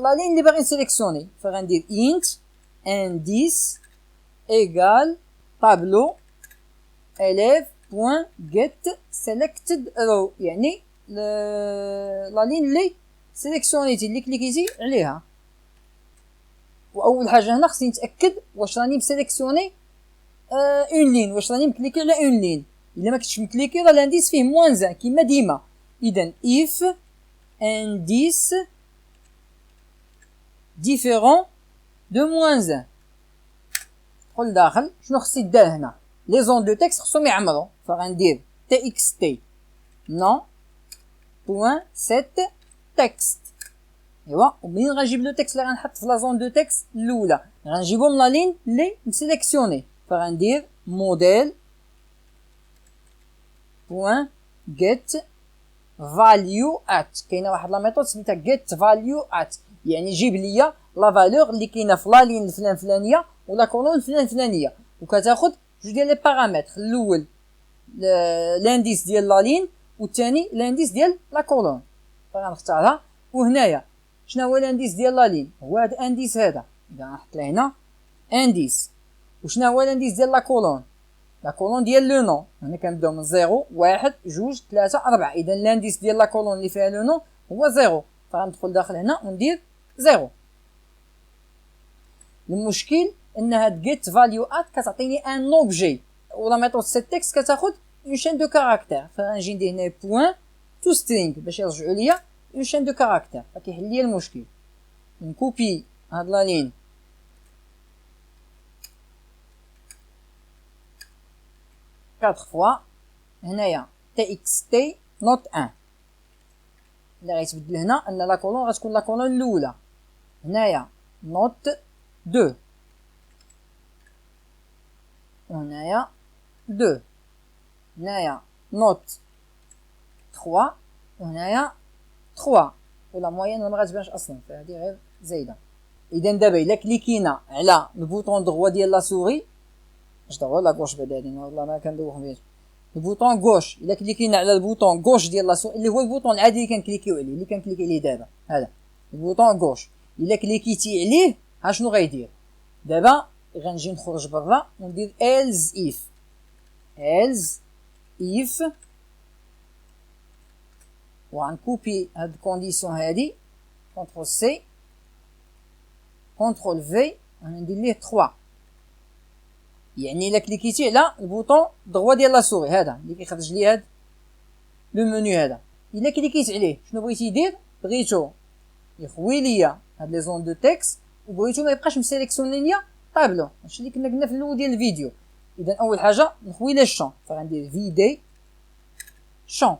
لا لين اللي باغي نسيليكسيوني. فغندير int indice ايكال طابلو élève point get selected row، يعني لا لين اللي سيليكسيونيتي اللي كليكيتي عليها. واول حاجه هنا خصني نتاكد واش راني مسيليكسيوني اون لين، واش راني مكليكي على اون لين. الا ما كنتش مكليكي راه الانديس فيه موان كيما ديما. اذا if indice différent de moins 1. ندخل داخل شنو خصني دار هنا؟ لي زون دو تكست خصهم يعمروا، فغندير txt non بوين set text. ايوا ومنين غنجيب لو تكست اللي غنحط في لا زون دو تكست الاولى غنجيبهم لا لين اللي مسيليكسيوني. فغندير موديل بوين get value at. كاينه واحد لا ميثود سميتها get value at، يعني جيب ليا لا فالور اللي كاينه في لا لين الفلان فلانيه ولا كولون الفلان فلانيه، وكتاخذ جوج ديال لي بارامتر. الاول لانديس ديال لا لين والثاني لانديس ديال لا كولون. فغنختارها. وهنايا شنو هو لانديس ديال لا لين؟ هو هذا الانديس هذا. اذا غنحط له هنا انديس. وشنو هو لانديس ديال لا كولون؟ لا كولون ديال لو نون. هنا كنبداو من 0 1 2 3 4. اذا لانديس ديال لا كولون اللي فيها لو نون هو 0. فغندخل داخل هنا وندير 0. المشكل ان هاد get value at كتعطيني ان اوبجي، ولا ميثود set text كتاخذ اون شين دو كاركتير. فغنجي ندير هنا بوين تو سترينغ باش يرجعوا ليا اون شين دو كاركتير، فكيحل لي المشكل. نكوبي هاد لا لين 4 فوا. هنايا txt نوت 1 اللي غيتبدل هنا ان لا كولون غتكون لا كولون الاولى. هنايا نوت 2 وهنايا 2. هنايا نوت 3 وهنايا 3. ولا موين ما غتبانش اصلا، فهادي غير زايده. اذا دابا الا كليكينا على البوطون دغوا ديال لا سوري، اش دغوا لا غوش بعدا هادي والله ما كندوخ فيه. البوطون غوش الا كليكينا على البوطون غوش ديال لا سوري اللي هو البوطون العادي اللي كنكليكيو عليه، اللي كنكليكي عليه دابا هذا البوطون غوش، الا كليكيتي عليه ها شنو غيدير؟ دابا غنجي نخرج برا وندير else if وغنكوبي هاد الكونديسيون هادي كونترول سي كونترول في وندير ليه 3. يعني الا كليكيتي على البوطون دغوا ديال لا سوري هذا اللي كيخرج لي هاد لو منيو هذا، الا كليكيت عليه شنو بغيتي يدير؟ بغيتو يخوي ليا هاد لي زون دو تكست وبغيتو ما يبقاش مسيليكسيوني ليا طابلو. هادشي اللي كنا قلنا في الاول ديال الفيديو. اذا اول حاجه نخوي لي الشون، فغندير فيدي شون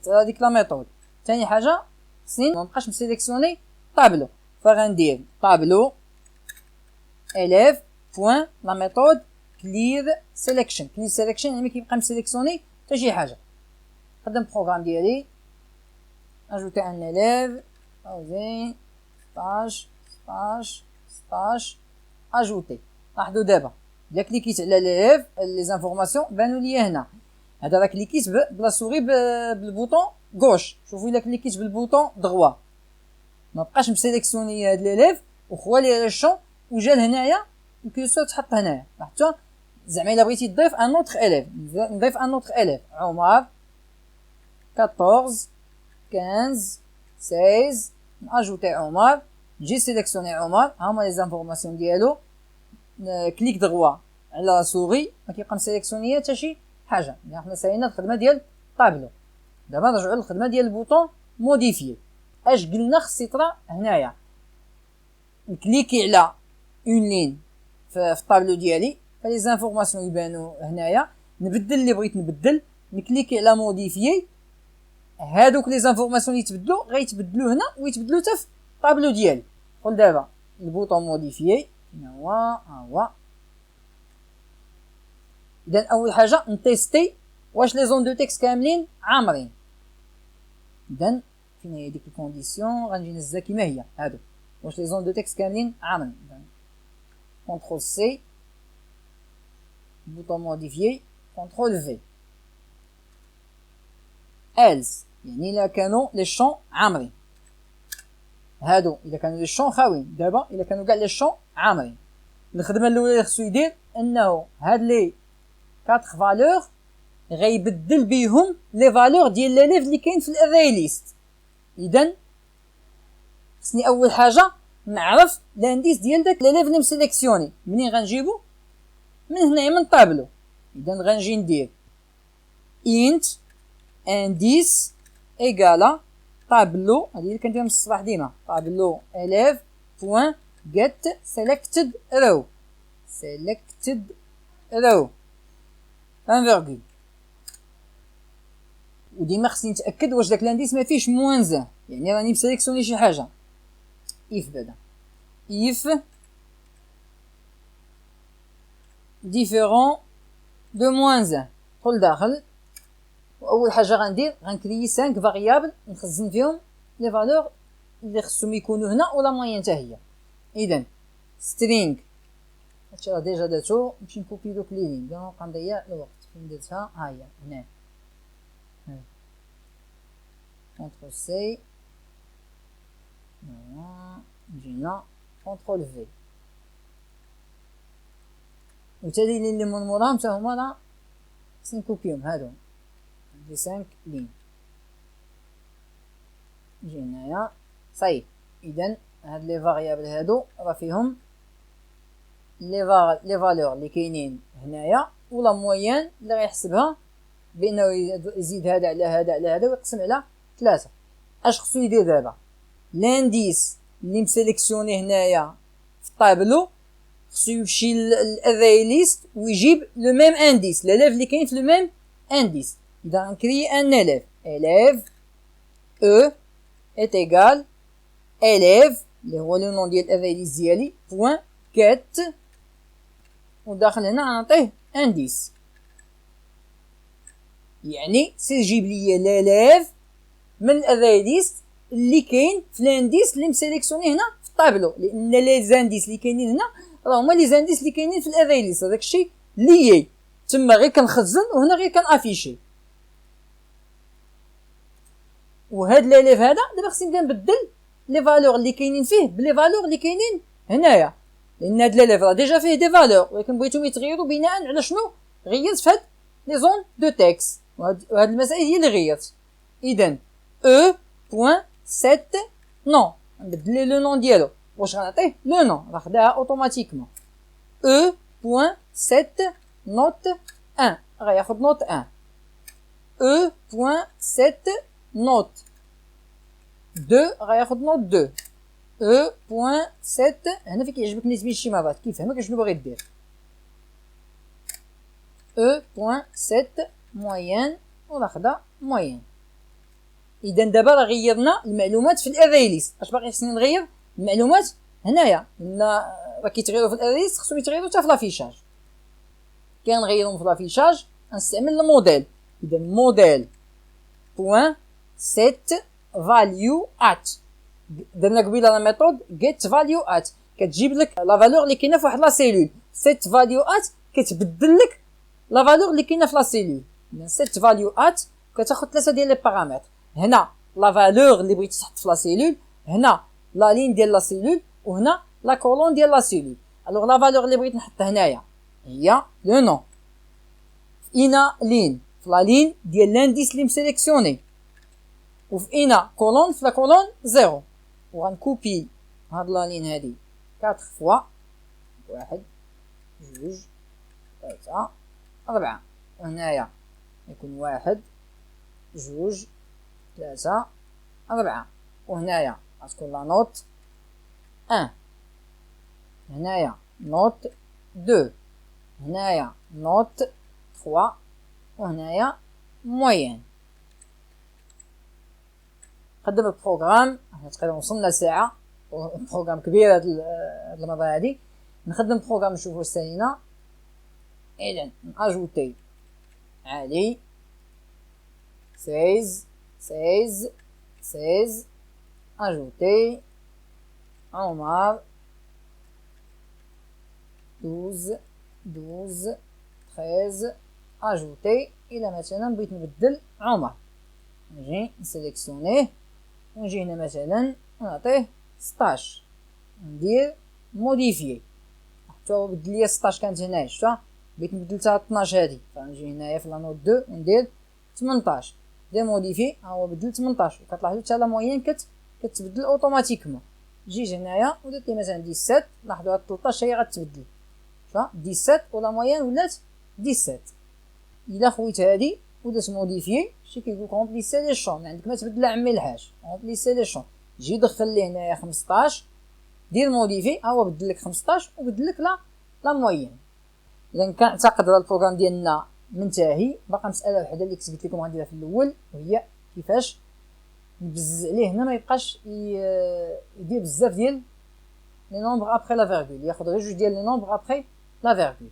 هذيك لا ميثود. ثاني حاجه خصني ما نبقاش مسيليكسيوني طابلو، فغندير طابلو élève بوين لا ميثود كلير سيليكشن. كلير سيليكشن يعني كيبقى مسيليكسيوني حتى شي حاجه. نقدم البروغرام ديالي اجوتي ان اليف اوزين 16 16 16 اجوتي. لاحظوا دابا الا كليكيت على الاليف لي زانفورماسيون بانوا لي هنا. هذا راه كليكيت بلا سوري بالبوطون غوش. شوفوا الا كليكيت بالبوطون دغوا ما بقاش مسيليكسيوني هاد الاليف وخوالي على الشون وجا لهنايا الكيسو تحط هنايا. لاحظتوا زعما الا بغيتي تضيف ان اوتر اليف نضيف ان اوتر اليف عمر 14 15 16 ناجوتي عمر نجي سيليكسيوني عمر. هما لي زانفورماسيون ديالو كليك دغوا على سوري ما كيبقى مسيليكسيوني حتى شي حاجه. يعني حنا سالينا الخدمه ديال طابلو. دابا نرجعوا للخدمه ديال البوطون موديفيي. اش قلنا خص يطرا هنايا؟ نكليكي على اون لين في الطابلو ديالي فلي زانفورماسيون يبانوا هنايا. نبدل اللي بغيت نبدل نكليكي على موديفيي. هادوك لي زانفورماسيون اللي يتبدلوا غيتبدلوا هنا ويتبدلوا حتى في الطابلو ديالي. قول دابا البوطون موديفيي ها هو. اذا اول حاجه نتيستي واش لي زون دو تكست كاملين عامرين. اذا فين هي ديك الكونديسيون غنجي نهزها كيما هي هادو واش لي زون دو تكست كاملين عامرين. كونترول سي بوطون موديفيي كونترول في إلز يعني الا كانوا لي شون عامرين. هادو الا كانوا لي شون خاويين. دابا الا كانوا كاع لي شون عامرين الخدمه الاولى اللي خصو يدير انه هاد لي 4 فالور غيبدل بيهم لي فالور ديال لاليف اللي كاين في الاري ليست. اذا خصني اول حاجه نعرف لانديس ديال داك لاليف اللي مسيليكسيوني. منين غنجيبو؟ من هنايا من طابلو. اذا غنجي ندير int indice ايكالا طابلو. هذه اللي كنديرها من الصباح ديما طابلو elef بوين get selected row selected row ان فيرغول. وديما خصني نتاكد واش داك لانديس ما فيهش موان زان يعني راني مسيليكسيوني شي حاجه. if بعدا if différent de moins 1 دخل داخل. واول حاجه غندير غنكريي 5 فاريابل نخزن فيهم لي فالور اللي خصهم يكونوا هنا ولا موين حتى هي. اذا string هادشي راه ديجا درتو. نمشي نكوبي دوك لي لين بلا ما نبقى نضيع الوقت. فين درتها؟ ها هي هنا. كونترول سي نجينا كونترول في وتالي لين اللي من موراهم حتى هما راه خصني نكوبيهم. هادو عندي 5 لين نجي هنايا صاي. اذا هاد لي فاريابل هادو راه فيهم لي فالور اللي كاينين هنايا ولا موين اللي غيحسبها بانه يزيد هذا على هذا على هذا ويقسم على 3. اش خصو يدير دابا؟ لانديس اللي مسيليكسيوني هنايا في الطابلو خصو يمشي للاري ليست ويجيب لو ميم انديس لاليف اللي كاين في لو ميم انديس. اذا نكري ان اليف اليف او est égal élève اللي هو لو نون ديال الاري ليست ديالي بوين get وداخل هنا غنعطيه انديس. يعني سير جيب لي لاليف من الاري ليست اللي كاين في الانديس اللي مسيليكسيوني هنا في الطابلو. لان لي زانديس اللي كاينين هنا راه هما لي زانديس اللي كاينين في الاري ليست. هذاك الشيء ليي تما غير كنخزن وهنا غير كنافيشي. وهاد لاليف هذا دابا خصني نبدا نبدل لي فالور اللي كاينين فيه بلي فالور اللي كاينين هنايا. لان هاد لاليف راه ديجا فيه دي فالور ولكن بغيتهم يتغيروا بناء على شنو غيرت في هاد لي زون دو تكست. وهاد المسائل هي اللي غيرت. اذا او بوين سيت نون نبدل لو نون ديالو. واش غنعطيه لو نون راه خداها اوتوماتيكمون. او بوين سيت نوت 1 غياخد نوت 1. او بوين سيت نوت 2 غياخد نوت 2. او بوين سيت هنا فين كيعجبك نسبي شي مرات كيفهمك شنو باغي دير. او بوين سيت موين ولا خدا موين. اذا دابا راه غيرنا المعلومات في الاري ليست. اش باقي خصني نغير؟ المعلومات هنايا لان راه كيتغيروا في الاري ليست خصهم يتغيروا حتى في لافيشاج. كنغيرهم في لافيشاج غنستعمل الموديل. اذا موديل بوين set value at. درنا قبيله لا ميثود get value at كتجيب لك لا فالور اللي كاينه في واحد لا سيلول. set value at كتبدل لك لا فالور اللي كاينه في لا سيلول. اذا set value at كتاخذ ثلاثه ديال لي بارامتر. هنا لا فالور اللي بغيتي تحط في لا سيلول، هنا لا لين ديال لا سيلول، وهنا لا كولون ديال لا سيلول. الوغ لا فالور اللي بغيت نحط هنايا هي لو نون اينا لين في لا لين ديال لانديس اللي مسيليكسيوني، وفي اينا كولون في لا كولون زيرو. وغنكوبي هاد لا لين هادي 4 فوا، 1 2 3 4، وهنايا يكون 1 2 3 4، وهنايا غتكون لا نوت 1، هنايا نوت 2، هنايا نوت 3، وهنايا موين. نخدم البروغرام، حنا تقريبا وصلنا لساعة، بروغرام كبير هاد المرة هادي. نخدم البروغرام نشوفو سالينا. إذن نأجوتي عادي 16 أجوتي عمر 12 13 أجوتي. إلا مثلا بغيت نبدل عمر نجي نسيليكسيونيه ونجي هنا مثلا نعطيه 16، ندير موديفيي حتى هو بدل ليا 16 كانت هنايا. شفتها بغيت نبدلتها 12 هادي، فنجي هنايا في لا نوت 2 وندير 18 دير موديفي ها هو بدل 18. وكتلاحظوا حتى لا موين كتبدل اوتوماتيكمون. جيت هنايا ودرت لي مثلا 17، لاحظوا هاد 13 هي غتبدل. شفتها 17 ولا موين ولات 17. الا خويت هادي ودرت موديفيي شي كيقولك رومبليسي لي شون، عندك ما تبدل عمي الحاج رومبليسي لي شون. جي دخل لي هنايا 15 دير موديفي ها هو بدل لك 15 وبدل لك لا موين. اذا كنعتقد هذا البروغرام ديالنا منتهي. باقا مساله وحده اللي كنت قلت لكم غنديرها في الاول، وهي كيفاش نبزز عليه هنا ما يبقاش يدير بزاف ديال لي نومبر ابري لا فيرغول، ياخذ غير جوج ديال لي نومبر ابري لا فيرغول.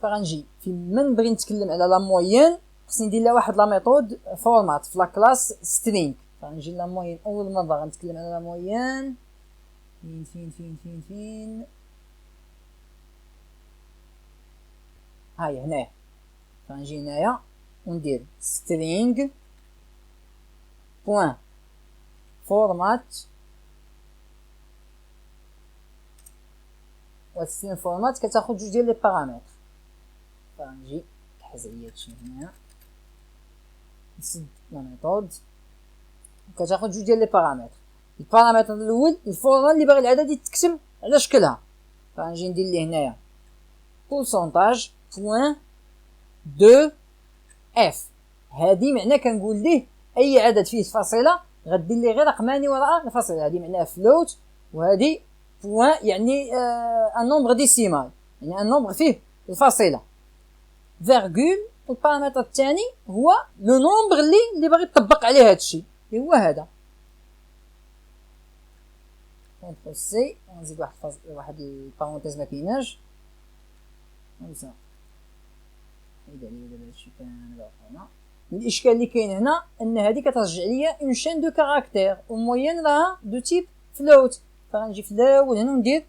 فغنجي فين من بغي نتكلم على لا موين خصني ندير لها واحد لا ميثود فورمات في لا كلاس سترينغ. فغنجي لا موين اول مره غنتكلم على لا موين فين هاي هنايا. فنجي هنايا وندير string بوين فورمات، والسترينغ فورمات كتاخد جوج ديال لي بارامتر. فنجي نحز عليا هادشي هنايا نسد لا ميثود وكتاخد جوج ديال لي بارامتر. البارامتر الاول الفورمه اللي باغي العدد يتكتب على شكلها، فنجي ندير ليه هنايا pourcentage بوين 2 اف. هادي معناه كنقول ليه اي عدد فيه فاصله غدير ليه غير رقماني وراء الفاصله. هادي معناها فلوت، وهادي بوين يعني ان نومبر ديسيمال، يعني ان نومبر فيه الفاصله. فيرغول البارامتر الثاني هو لو نومبر اللي باغي تطبق عليه هادشي اللي هو هذا. كونترول سي ونزيد واحد البارونتيز ما كايناش هانسا حيد عليا دابا هادشي كامل. هنا الاشكال اللي كاين هنا ان هادي كترجع ليا اون شين دو كاركتير وموين راها دو تيب فلوت. فغنجي في الاول هنا وندير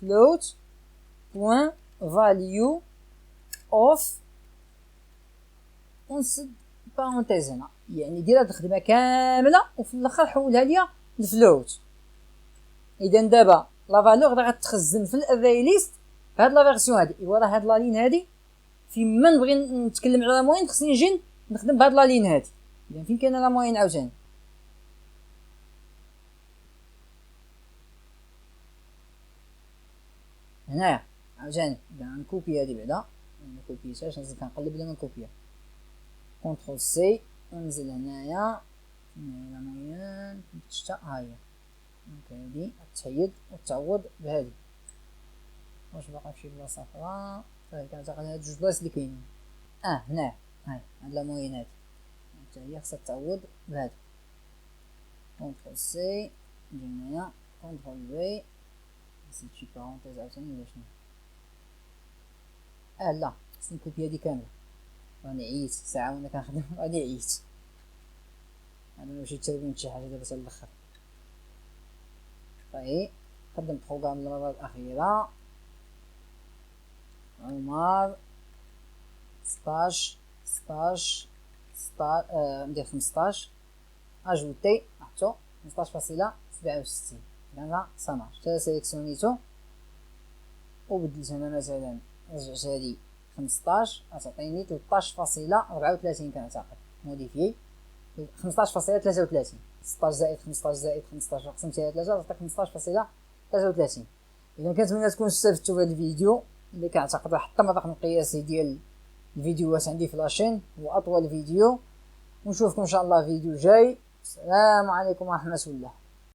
فلوت بوين فاليو اوف ونسد بارونتيز هنا، يعني دير هاد الخدمه كامله وفي الاخر حولها ليا لفلوت. اذا دابا لا فالور راه غتخزن في الاري ليست في هاد لا فيرسيون هادي. ايوا راه هاد لا لين هادي فين ما نبغي نتكلم على لا موين خصني نجي نخدم بهاد لا لين هادي. اذا فين كاينه لا موين عاوتاني هنايا عاوتاني. اذا نكوبي هادي بعدا مكوبيتهاش نزيد كنقلب بلا ما نكوبيها. كونترول سي وننزل هنايا لا موين شتا ها هي. دونك هادي تحيد وتعوض بهادي. واش باقا فشي بلاصه اخرى؟ كنعتقد هاد جوج بلايص اللي كاينين هنا هاي هاد لا موين هادي حتى هي خصها تعوض بهادي. كونترول سي نجي هنايا كونترول في نزيد شي بارونتيز عاوتاني ولا شنو. لا خصني نكوبي هادي كاملة، راني عييت ساعة وانا كنخدم راني عييت. انا ماشي تربين شي حاجة دابا حتى الاخر. طيب خدم بروغرام المرة الأخيرة، عمر 16 ندير 15 اجوتي نحطو 15.67 هنا صماج حتى سيليكسيونيتو وبدلت هنا مثلا رجعت هادي 15 غتعطيني 13.34 كنعتقد موديفيي 15.33 16 زائد 15 زائد 15 قسمتي على 3 غتعطيك 15.33. اذا كنتمنى تكونوا استفدتوا بهذا الفيديو اللي كنعتقد حتى الرقم القياسي ديال الفيديوهات عندي في لاشين هو اطول فيديو. ونشوفكم ان شاء الله فيديو جاي. السلام عليكم ورحمة الله.